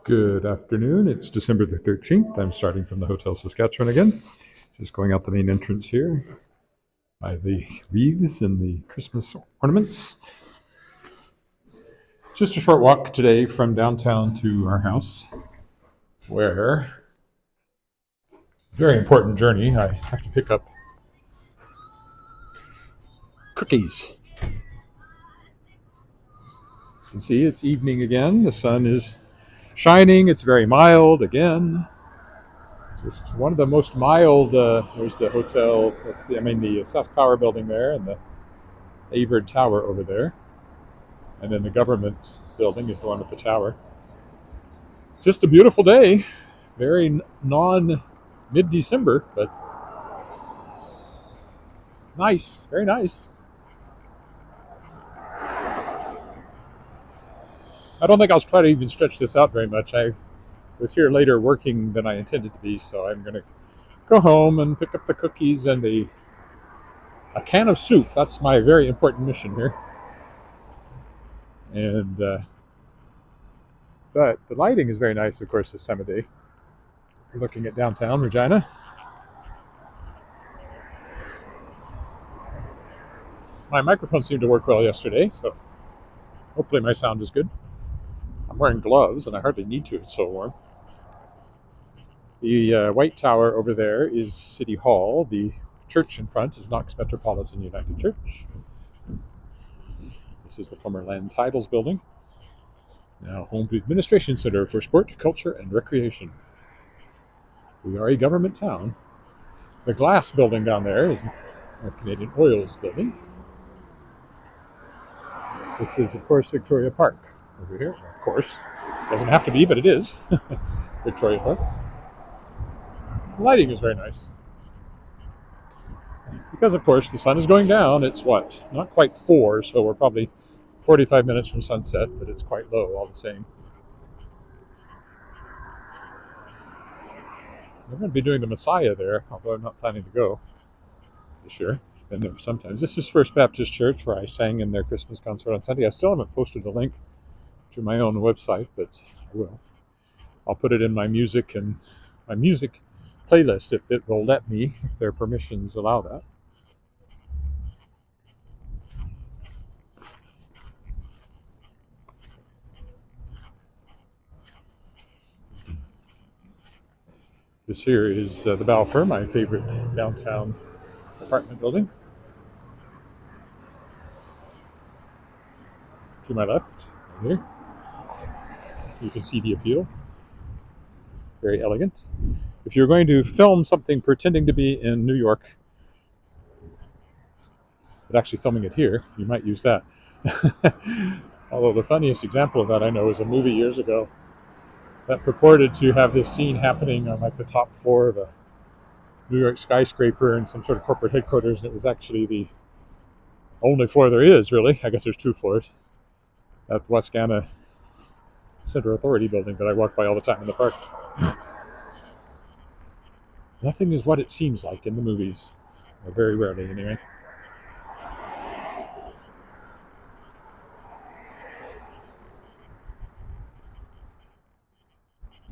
Good afternoon. It's December the 13th. I'm starting from the Hotel Saskatchewan again. Just going out the main entrance here by the wreaths and the Christmas ornaments. Just a short walk today from downtown to our house, where, very important journey, I have to pick up cookies. You can see it's evening again. The sun is shining. It's very mild again. Just one of the most mild. There's the hotel. The South Power building there, and the Edward Tower over there, and then the government building is the one with the tower. Just a beautiful day. Very non mid-December, but nice. Very nice. I don't think I'll try to even stretch this out very much. I was here later working than I intended to be, so I'm going to go home and pick up the cookies and a can of soup. That's my very important mission here. And but the lighting is very nice, of course, this time of day. We're looking at downtown Regina. My microphone seemed to work well yesterday, so hopefully my sound is good. I'm wearing gloves, and I hardly need to. It's so warm. The white tower over there is City Hall. The church in front is Knox Metropolitan United Church. This is the former Land Titles building, now home to Administration Center for Sport, Culture, and Recreation. We are a government town. The glass building down there is North Canadian Oil's building. This is, of course, Victoria Park over here. Of course, doesn't have to be, but it is Victoria Park. The lighting is very nice. Because, of course, the sun is going down. It's what? Not quite 4, so we're probably 45 minutes from sunset, but it's quite low all the same. I'm going to be doing the Messiah there, although I'm not planning to go this year. Been there sometimes. This is First Baptist Church, where I sang in their Christmas concert on Sunday. I still haven't posted a link to my own website, but I will. I'll put it in my music playlist if it will let me, if their permissions allow that. This here is the Balfour, my favorite downtown apartment building. To my left, right here, you can see the appeal. Very elegant. If you're going to film something pretending to be in New York, but actually filming it here, you might use that. Although the funniest example of that I know is a movie years ago that purported to have this scene happening on like the top floor of a New York skyscraper in some sort of corporate headquarters, and it was actually the only floor there is, really. I guess there's 2 floors. At Wascana Center Authority building that I walk by all the time in the park. Nothing is what it seems like in the movies. Or very rarely, anyway.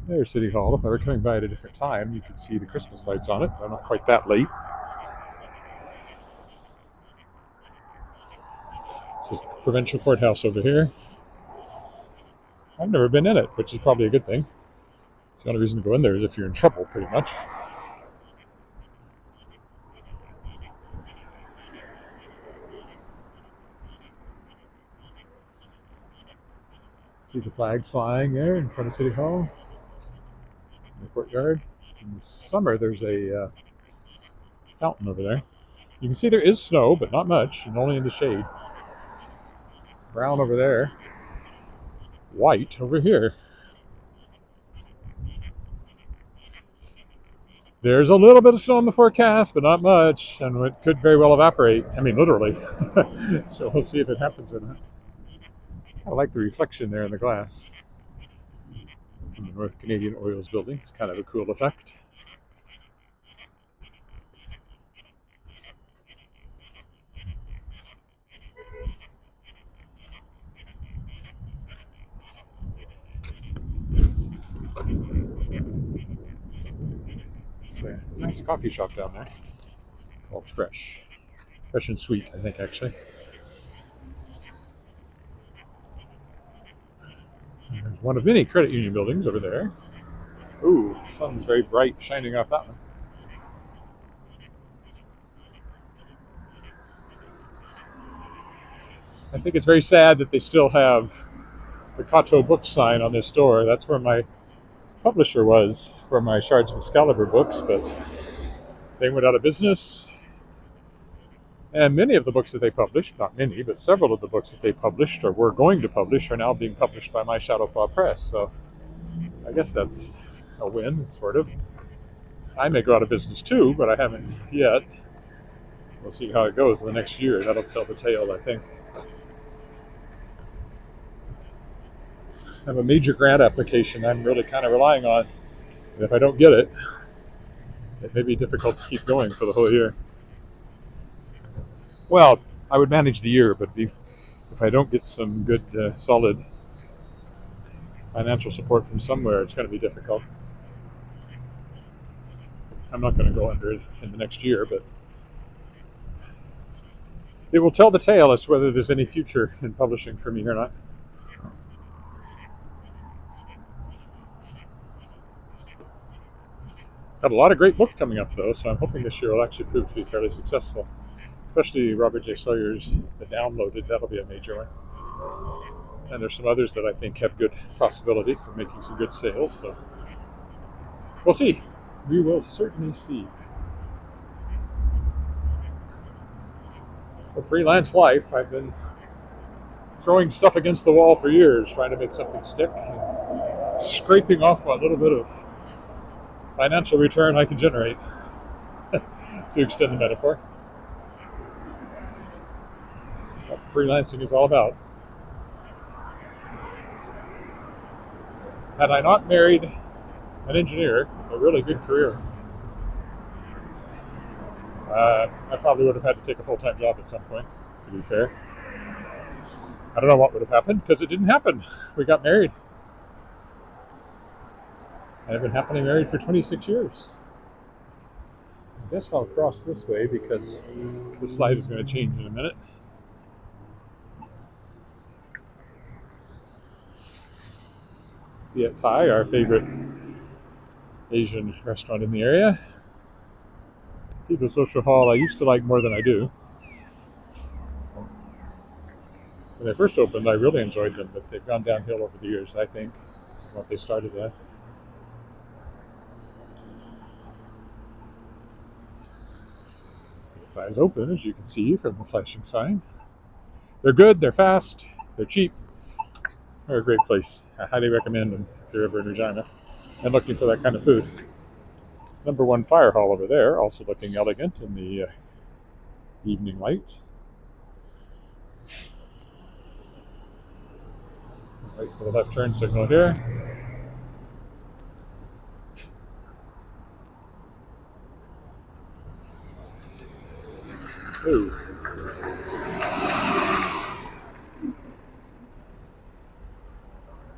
There's City Hall. If I were coming by at a different time, you could see the Christmas lights on it. They're not quite that late. This is the provincial courthouse over here. I've never been in it, which is probably a good thing. It's the only reason to go in there is if you're in trouble, pretty much. See the flags flying there in front of City Hall, in the courtyard. In the summer, there's a fountain over there. You can see there is snow, but not much, and only in the shade. Brown over there. White over here. There's a little bit of snow in the forecast, but not much, and it could very well evaporate. I mean, literally. So we'll see if it happens or not. I like the reflection there in the glass. In the North Canadian Oil's building. It's kind of a cool effect. There's a coffee shop down there called Fresh. Fresh and Sweet, I think, actually. And there's one of many credit union buildings over there. Ooh, the sun's very bright, shining off that one. I think it's very sad that they still have the Kato book sign on this door. That's where my publisher was for my Shards of Excalibur books, but they went out of business. And many of the books that they published, not many, but several of the books that they published or were going to publish are now being published by my Shadowpaw Press. So I guess that's a win, sort of. I may go out of business too, but I haven't yet. We'll see how it goes in the next year. That'll tell the tale, I think. I have a major grant application I'm really kind of relying on. And if I don't get it, it may be difficult to keep going for the whole year. Well, I would manage the year, but if I don't get some good, solid financial support from somewhere, it's going to be difficult. I'm not going to go under it in the next year, but it will tell the tale as to whether there's any future in publishing for me or not. Got a lot of great books coming up, though, so I'm hoping this year will actually prove to be fairly successful. Especially Robert J. Sawyer's The Downloaded, that'll be a major one. And there's some others that I think have good possibility for making some good sales, so we'll see. We will certainly see. So freelance life, I've been throwing stuff against the wall for years, trying to make something stick, and scraping off what little bit of financial return I can generate, to extend the metaphor. What freelancing is all about. Had I not married an engineer, a really good career, I probably would have had to take a full-time job at some point, to be fair. I don't know what would have happened, because it didn't happen. We got married. I've been happily married for 26 years. I guess I'll cross this way because the slide is going to change in a minute. Viet Thai, our favorite Asian restaurant in the area. People Social Hall I used to like more than I do. When they first opened, I really enjoyed them, but they've gone downhill over the years, I think, from what they started as. Viet Thai is open, as you can see from the flashing sign. They're good, they're fast, they're cheap. They're a great place. I highly recommend them if you're ever in Regina and looking for that kind of food. Number 1 fire hall over there, also looking elegant in the evening light. Wait for the left turn signal here. Ooh.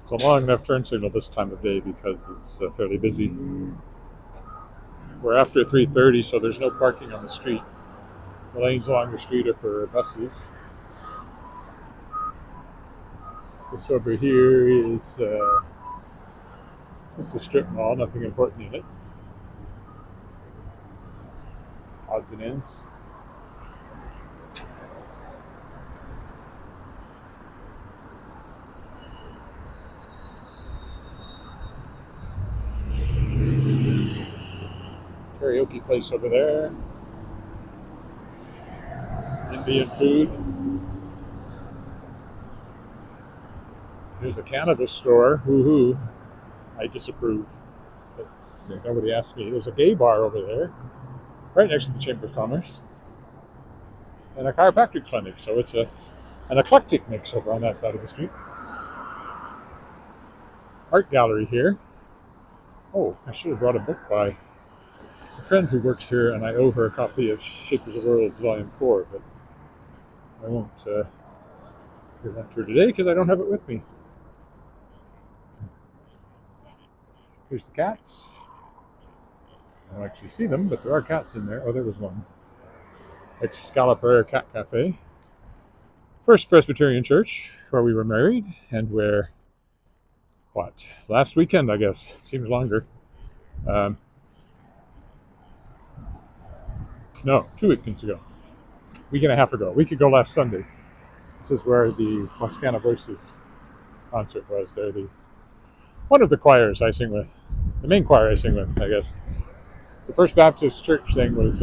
It's a long enough turn signal this time of day because it's fairly busy. We're after 3:30, so there's no parking on the street. The lanes along the street are for buses. This over here is just a strip mall, nothing important in it. Odds and ends. Karaoke place over there. Indian food. Here's a cannabis store. Woohoo! I disapprove. But nobody asked me. There's a gay bar over there, right next to the Chamber of Commerce, and a chiropractic clinic. So it's an eclectic mix over on that side of the street. Art gallery here. Oh, I should have brought a book by a friend who works here, and I owe her a copy of Shapers of Worlds Volume 4, but I won't give that to her today because I don't have it with me. Here's the cats. I don't actually see them, but there are cats in there. Oh, there was one. Excalibur Cat Cafe. First Presbyterian Church, where we were married, and where, last weekend, I guess. It seems longer. No, 2 weekends ago. Week and a half ago. A week ago last Sunday. This is where the Wascana Voices concert was. They're one of the choirs I sing with. The main choir I sing with, I guess. The First Baptist Church thing was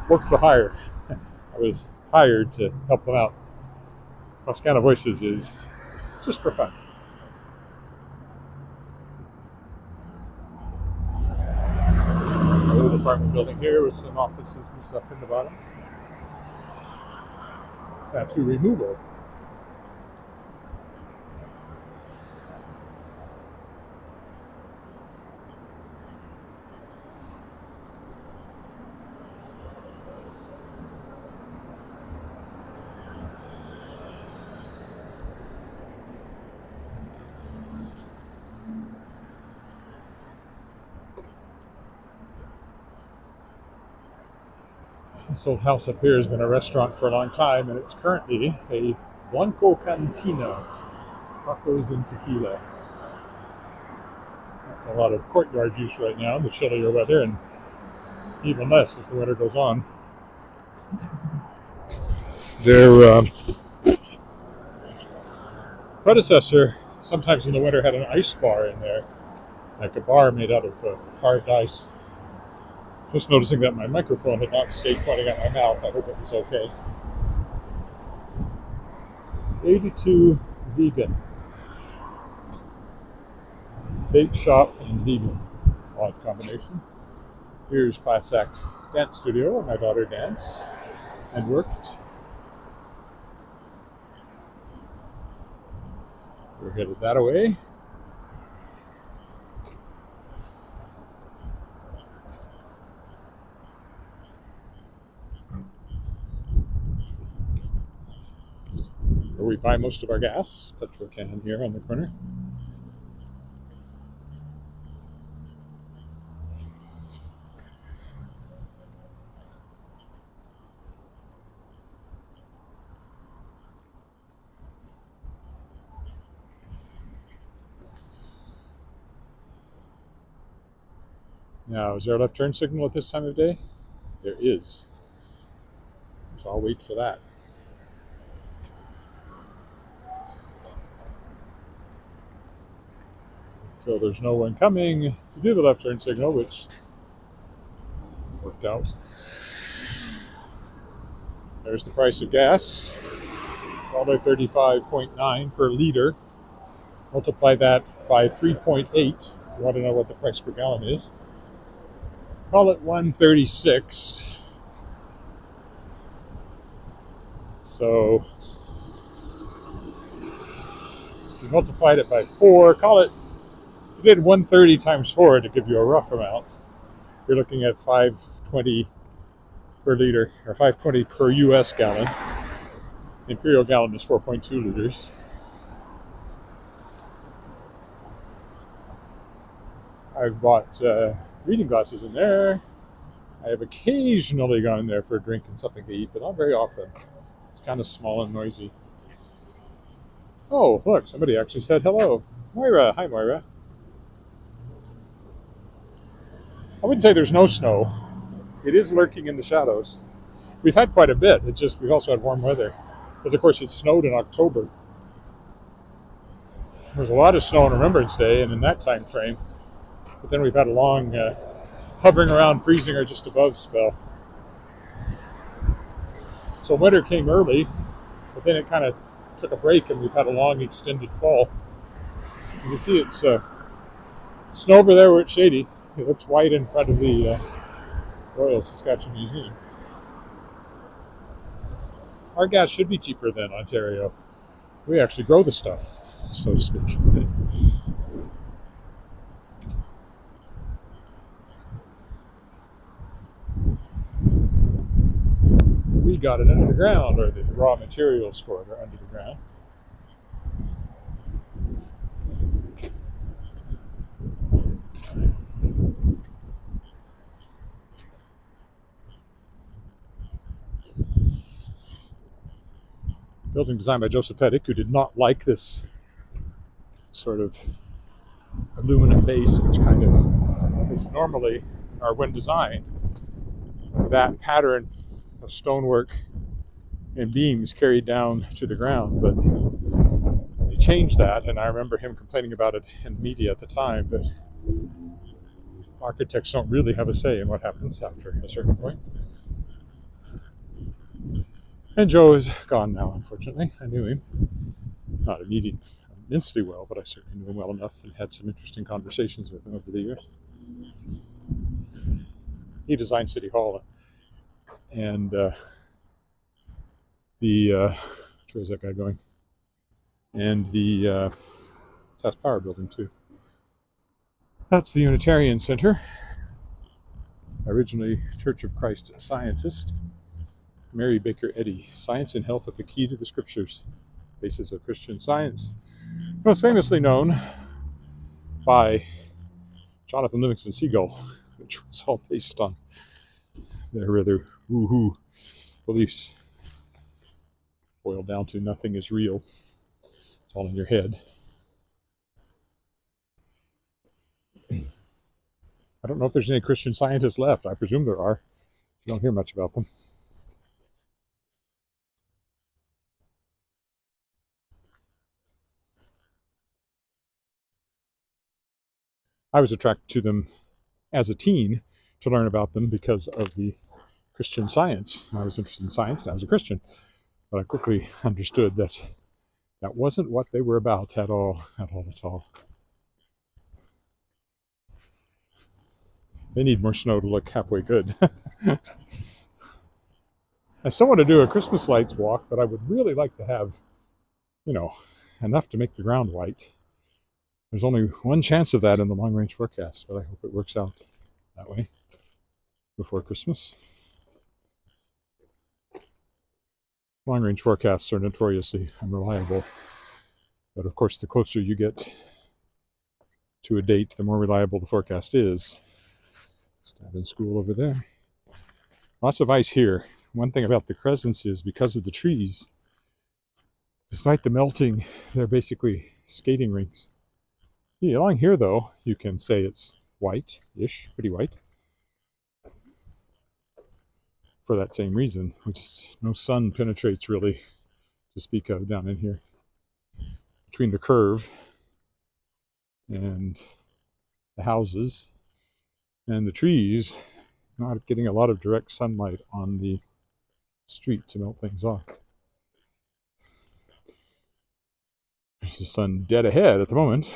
work for hire. I was hired to help them out. Wascana Voices is just for fun. A little apartment building here with some offices and stuff in the bottom. Tattoo removal. This old house up here has been a restaurant for a long time, and it's currently a Blanco Cantina, tacos and tequila. A lot of courtyard use right now in the chillier weather, and even less as the winter goes on. Their predecessor, sometimes in the winter, had an ice bar in there, like a bar made out of carved ice. Just noticing that my microphone had not stayed pointing at my mouth. I hope it was okay. 82 vegan. Bake shop and vegan. Odd combination. Here's Class Act Dance Studio where my daughter danced and worked. We're headed that away. Where we buy most of our gas, petrol can here on the corner. Now, is there a left turn signal at this time of day? There is. So I'll wait for that. So there's no one coming to do the left turn signal, which worked out. There's the price of gas, $1.35.9 per liter. Multiply that by 3.8 if you want to know what the price per gallon is. Call it $1.36. So if you multiplied it by 4, call it, you did 130 times 4 to give you a rough amount. You're looking at $5.20 per liter, or $5.20 per US gallon. The imperial gallon is 4.2 liters. I've bought reading glasses in there. I have occasionally gone in there for a drink and something to eat, but not very often. It's kind of small and noisy. Oh, look, somebody actually said hello. Moira. Hi, Moira. I wouldn't say there's no snow. It is lurking in the shadows. We've had quite a bit. We've also had warm weather. Because, of course, it snowed in October. There was a lot of snow on Remembrance Day and in that time frame. But then we've had a long hovering around freezing or just above spell. So winter came early, but then it kind of took a break and we've had a long extended fall. You can see it's snow over there where it's shady. It looks white in front of the Royal Saskatchewan Museum. Our gas should be cheaper than Ontario. We actually grow the stuff, so to speak. We got it under the ground, or the raw materials for it are under the ground. building designed by Joseph Pettick, who did not like this sort of aluminum base, which kind of is normally, or when designed, that pattern of stonework and beams carried down to the ground. But he changed that, and I remember him complaining about it in the media at the time, but architects don't really have a say in what happens after a certain point. And Joe is gone now, unfortunately. I knew him. Not immensely well, but I certainly knew him well enough and had some interesting conversations with him over the years. He designed City Hall and where's that guy going? And the Sask Power building too. That's the Unitarian Center. Originally Church of Christ Scientist. Mary Baker Eddy, Science and Health with the Key to the Scriptures, Basis of Christian Science. Most famously known by Jonathan Livingston Seagull, which was all based on their rather woo-hoo beliefs. Boiled down to nothing is real. It's all in your head. I don't know if there's any Christian scientists left. I presume there are. You don't hear much about them. I was attracted to them as a teen to learn about them because of the Christian Science. I was interested in science and I was a Christian, but I quickly understood that that wasn't what they were about at all. They need more snow to look halfway good. I still want to do a Christmas lights walk, but I would really like to have, enough to make the ground white. There's only one chance of that in the long-range forecast, but I hope it works out that way before Christmas. Long-range forecasts are notoriously unreliable, but of course, the closer you get to a date, the more reliable the forecast is. Stab in school over there. Lots of ice here. One thing about the Crescents is because of the trees, despite the melting, they're basically skating rinks. See, along here, though, you can say it's white-ish, pretty white. For that same reason, which no sun penetrates really to speak of down in here. Between the curve and the houses and the trees, not getting a lot of direct sunlight on the street to melt things off. There's the sun dead ahead at the moment.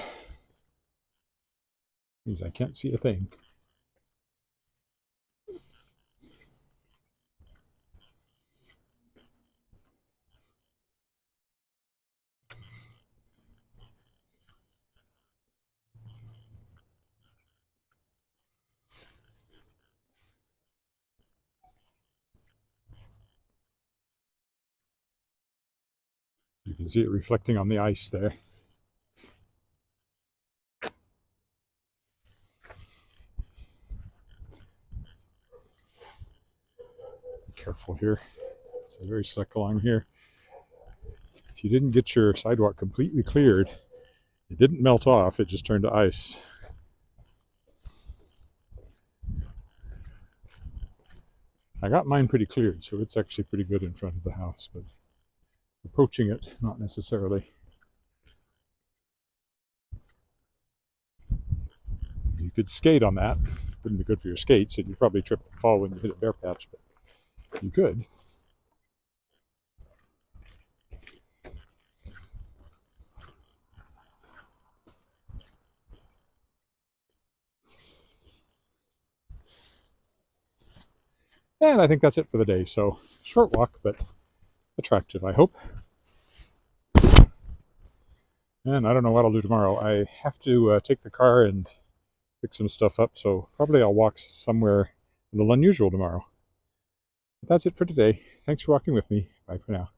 Means I can't see a thing. You can see it reflecting on the ice there. Careful here. It's very slick along here. If you didn't get your sidewalk completely cleared, it didn't melt off, it just turned to ice. I got mine pretty cleared, so it's actually pretty good in front of the house, but approaching it, not necessarily. You could skate on that. Wouldn't be good for your skates, and you'd probably trip and fall when you hit a bare patch, but you could. And I think that's it for the day. So, short walk, but attractive, I hope. And I don't know what I'll do tomorrow. I have to take the car and pick some stuff up, so probably I'll walk somewhere a little unusual tomorrow. But that's it for today. Thanks for walking with me. Bye for now.